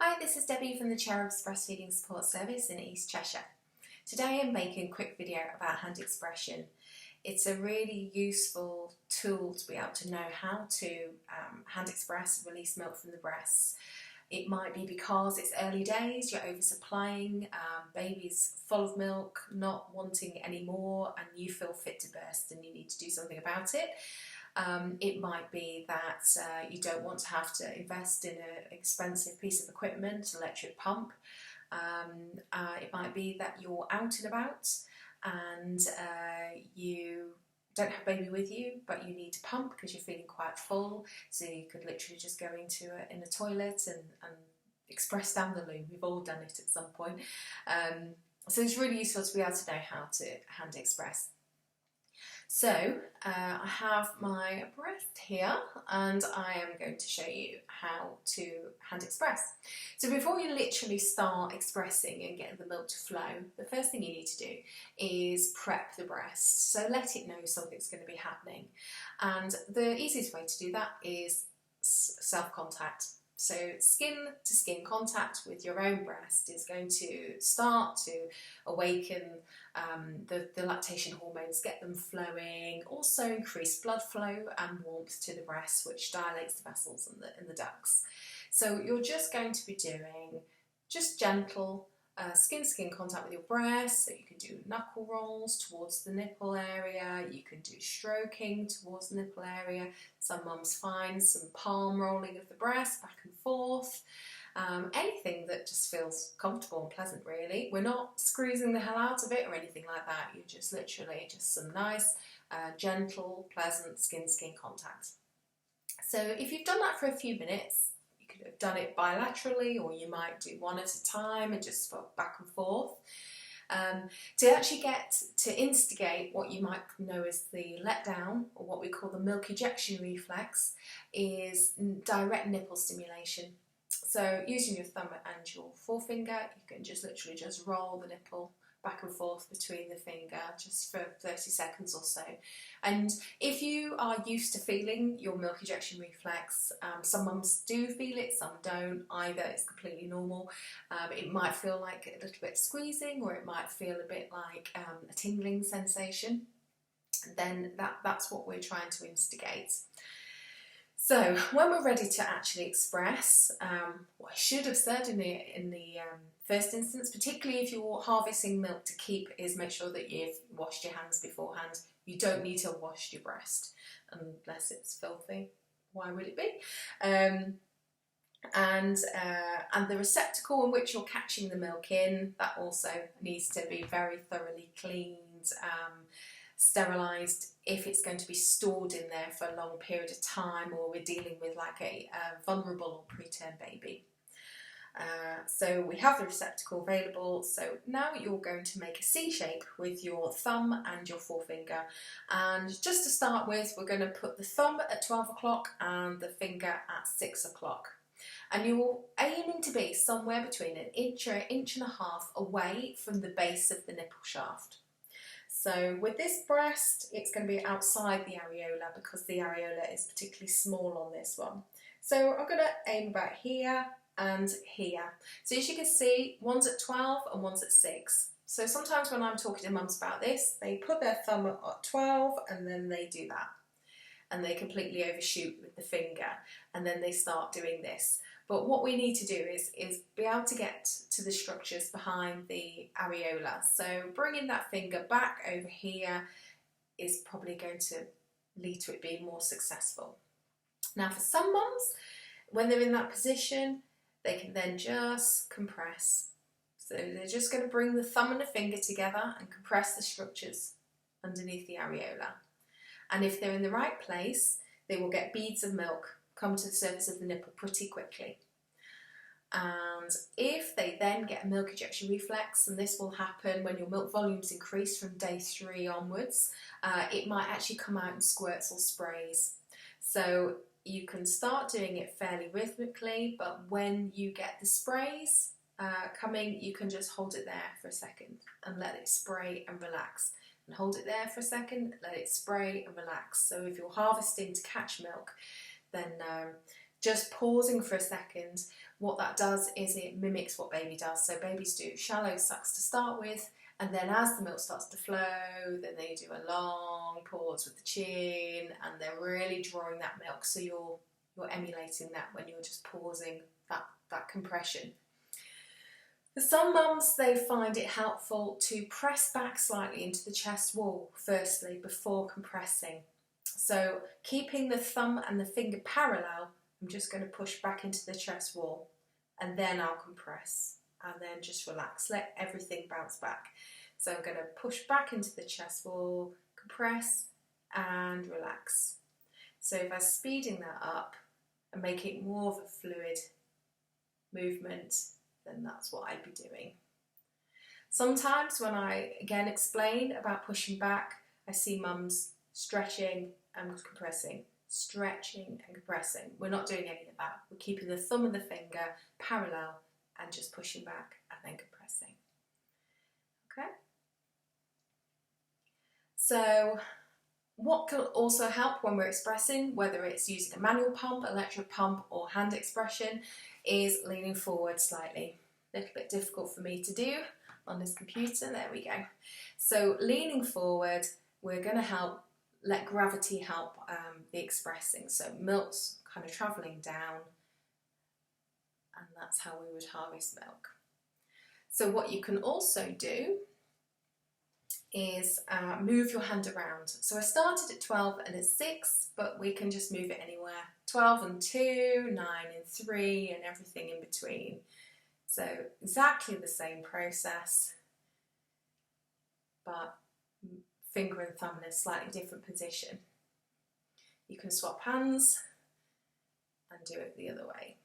Hi, this is Debbie from the Cherubs Breastfeeding Support Service in East Cheshire. Today I'm making a quick video about hand expression. It's a really useful tool to be able to know how to hand express, release milk from the breasts. It might be because it's early days, you're oversupplying, baby's full of milk, not wanting any more, and you feel fit to burst and you need to do something about it. It might be that you don't want to have to invest in an expensive piece of equipment, an electric pump. It might be that you're out and about and you don't have baby with you, but you need to pump because you're feeling quite full. So you could literally just go in a toilet and express down the loo. We've all done it at some point. So it's really useful to be able to know how to hand express. So I have my breast here and I am going to show you how to hand express. So before you literally start expressing and getting the milk to flow, the first thing you need to do is prep the breast. So let it know something's going to be happening. And the easiest way to do that is self-contact. So skin to skin contact with your own breast is going to start to awaken the lactation hormones, get them flowing, also increase blood flow and warmth to the breast, which dilates the vessels in the ducts. So you're just going to be doing just gentle skin-to-skin contact with your breast. So you can do knuckle rolls towards the nipple area, you can do stroking towards the nipple area. Some mums find some palm rolling of the breast back and forth. Anything that just feels comfortable and pleasant, really. We're not squeezing the hell out of it or anything like that. You're just literally just some nice, gentle, pleasant skin-to-skin contact. So if you've done that for a few minutes, you could have done it bilaterally, or you might do one at a time and just back and forth. To actually get to instigate what you might know as the letdown, or what we call the milk ejection reflex, is direct nipple stimulation. So using your thumb and your forefinger, you can just literally just roll the nipple back and forth between the finger just for 30 seconds or so. And if you are used to feeling your milk ejection reflex, some mums do feel it, some don't. Either it's completely normal. It might feel like a little bit squeezing, or it might feel a bit like a tingling sensation. Then that's what we're trying to instigate. So when we're ready to actually express, what I should have said in the first instance, particularly if you're harvesting milk to keep, is make sure that you've washed your hands beforehand. You don't need to wash your breast unless it's filthy. Why would it be? And the receptacle in which you're catching the milk in, that also needs to be very thoroughly cleaned, sterilised if it's going to be stored in there for a long period of time, or we're dealing with like a vulnerable or preterm baby. So we have the receptacle available. So now you're going to make a C shape with your thumb and your forefinger, and just to start with, we're going to put the thumb at 12 o'clock and the finger at 6 o'clock. And you're aiming to be somewhere between an inch or an inch and a half away from the base of the nipple shaft. So with this breast, it's going to be outside the areola because the areola is particularly small on this one. So I'm going to aim about here and here. So as you can see, one's at 12 and one's at 6. So sometimes when I'm talking to mums about this, they put their thumb at 12 and then they do that. And they completely overshoot with the finger, and then they start doing this. But what we need to do is be able to get to the structures behind the areola. So bringing that finger back over here is probably going to lead to it being more successful. Now for some mums, when they're in that position, they can then just compress. So they're just going to bring the thumb and the finger together and compress the structures underneath the areola. And if they're in the right place, they will get beads of milk come to the surface of the nipple pretty quickly. And if they then get a milk ejection reflex, and this will happen when your milk volumes increase from day 3 onwards, it might actually come out in squirts or sprays. So you can start doing it fairly rhythmically, but when you get the sprays coming, you can just hold it there for a second and let it spray and relax. And hold it there for a second, let it spray and relax. So if you're harvesting to catch milk, then just pausing for a second what that does is it mimics what baby does. So babies do shallow sucks to start with, and then as the milk starts to flow, then they do a long pause with the chin, and they're really drawing that milk. So you're emulating that when you're just pausing that compression. For some mums, they find it helpful to press back slightly into the chest wall firstly before compressing. So keeping the thumb and the finger parallel, I'm just going to push back into the chest wall, and then I'll compress, and then just relax, let everything bounce back. So I'm going to push back into the chest wall, compress and relax. So if I'm speeding that up and making it more of a fluid movement, then that's what I'd be doing. Sometimes when I again explain about pushing back, I see mums stretching and compressing, stretching and compressing. We're not doing any of that. We're keeping the thumb and the finger parallel and just pushing back and then compressing. Okay? So what can also help when we're expressing, whether it's using a manual pump, electric pump or hand expression, is leaning forward slightly. A little bit difficult for me to do on this computer, there we go. So leaning forward, we're going to let gravity help the expressing. So milk's kind of travelling down, and that's how we would harvest milk. So what you can also do is move your hand around. So I started at 12 and at 6, but we can just move it anywhere. 12 and 2, 9 and 3, and everything in between. So exactly the same process, but finger and thumb in a slightly different position. You can swap hands and do it the other way.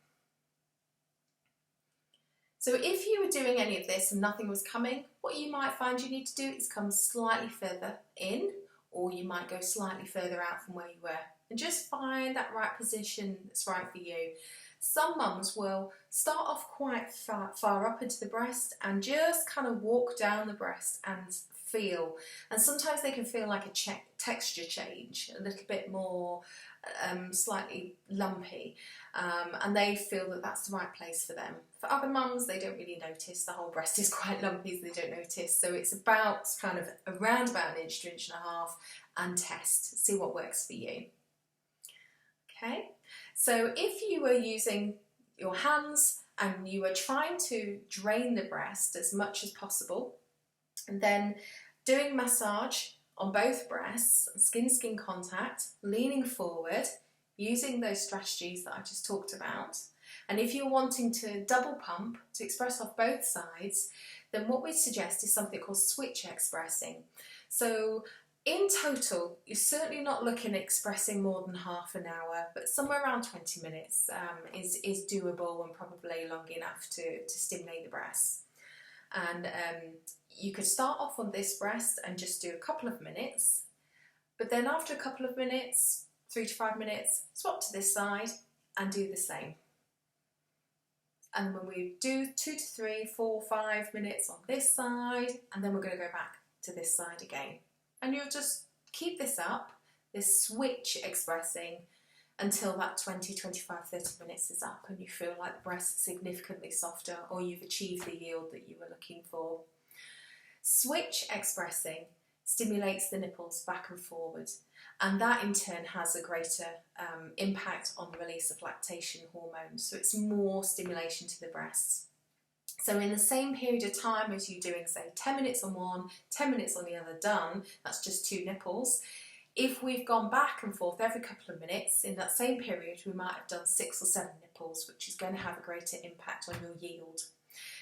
So if you were doing any of this and nothing was coming, what you might find you need to do is come slightly further in, or you might go slightly further out from where you were, and just find that right position that's right for you. Some mums will start off quite far up into the breast and just kind of walk down the breast and feel. And sometimes they can feel like a texture change, a little bit more slightly lumpy, and they feel that that's the right place for them. For other mums, they don't really notice. The whole breast is quite lumpy, so they don't notice. So it's about kind of around about an inch to inch and a half, and test, see what works for you. Okay, so if you were using your hands and you were trying to drain the breast as much as possible, and then doing massage on both breasts, skin-skin contact, leaning forward, using those strategies that I just talked about. And if you're wanting to double pump, to express off both sides, then what we suggest is something called switch expressing. So in total, you're certainly not looking at expressing more than half an hour, but somewhere around 20 minutes is doable and probably long enough to stimulate the breasts. And you could start off on this breast and just do a couple of minutes, but then after a couple of minutes, 3 to 5 minutes, swap to this side and do the same. And when we do 2 to 3, 4, 5 minutes on this side, and then we're going to go back to this side again. And you'll just keep this up, this switch expressing, until that 20, 25, 30 minutes is up and you feel like the breast is significantly softer, or you've achieved the yield that you were looking for. Switch expressing stimulates the nipples back and forward, and that in turn has a greater impact on the release of lactation hormones, so it's more stimulation to the breasts. So in the same period of time as you doing, say, 10 minutes on one, 10 minutes on the other, done, that's just 2 nipples. If we've gone back and forth every couple of minutes, in that same period we might have done 6 or 7 nipples, which is going to have a greater impact on your yield.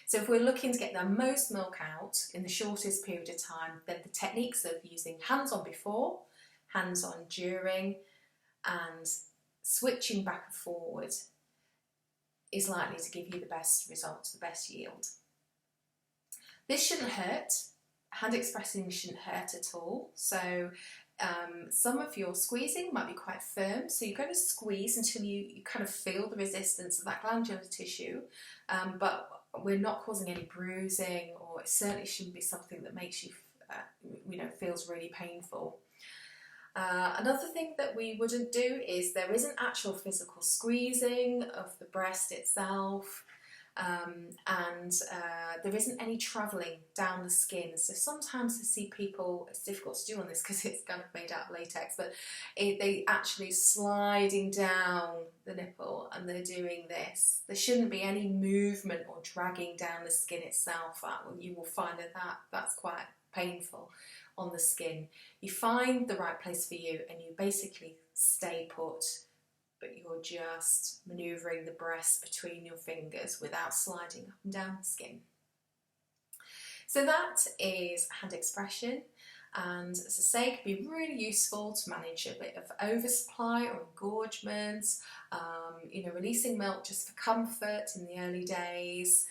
So if we're looking to get the most milk out in the shortest period of time, then the techniques of using hands-on before, hands-on during, and switching back and forward is likely to give you the best results, the best yield. This shouldn't hurt. Hand expressing shouldn't hurt at all. So some of your squeezing might be quite firm, so you're going to squeeze until you kind of feel the resistance of that glandular tissue, but we're not causing any bruising, or it certainly shouldn't be something that makes you, feels really painful. Another thing that we wouldn't do is there isn't actual physical squeezing of the breast itself. There isn't any travelling down the skin. So sometimes I see people, it's difficult to do on this because it's kind of made out of latex, but they actually sliding down the nipple and they're doing this. There shouldn't be any movement or dragging down the skin itself. You will find that's quite painful on the skin. You find the right place for you and you basically stay put, but you're just manoeuvring the breast between your fingers without sliding up and down the skin. So that is hand expression, and as I say, it can be really useful to manage a bit of oversupply or engorgement, releasing milk just for comfort in the early days.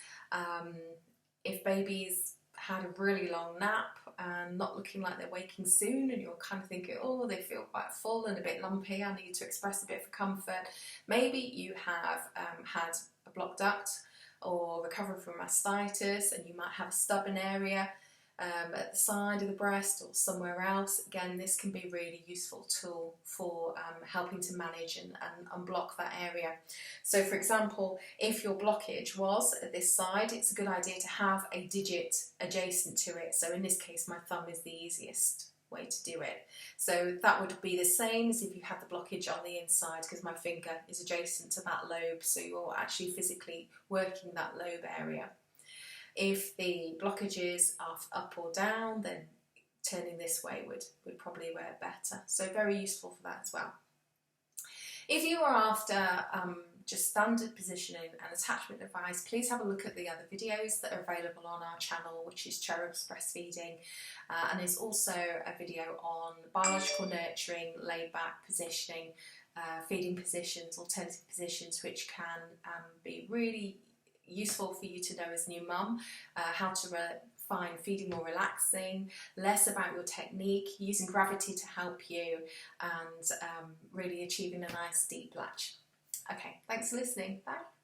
If babies had a really long nap and not looking like they're waking soon, and you're kind of thinking, oh, they feel quite full and a bit lumpy, I need to express a bit for comfort. Maybe you have had a blocked duct or recovering from mastitis, and you might have a stubborn area at the side of the breast or somewhere else. Again, this can be a really useful tool for helping to manage and unblock that area. So for example, if your blockage was at this side, it's a good idea to have a digit adjacent to it. So in this case, my thumb is the easiest way to do it. So that would be the same as if you had the blockage on the inside, because my finger is adjacent to that lobe, so you're actually physically working that lobe area. If the blockages are up or down, then turning this way would probably work better. So very useful for that as well. If you are after just standard positioning and attachment advice, please have a look at the other videos that are available on our channel, which is Cherubs Breastfeeding, and there's also a video on biological nurturing, laid back positioning, feeding positions, alternative positions, which can be really useful for you to know as new mum, how to find feeding more relaxing, less about your technique, using gravity to help you, and really achieving a nice deep latch. Okay, thanks for listening. Bye.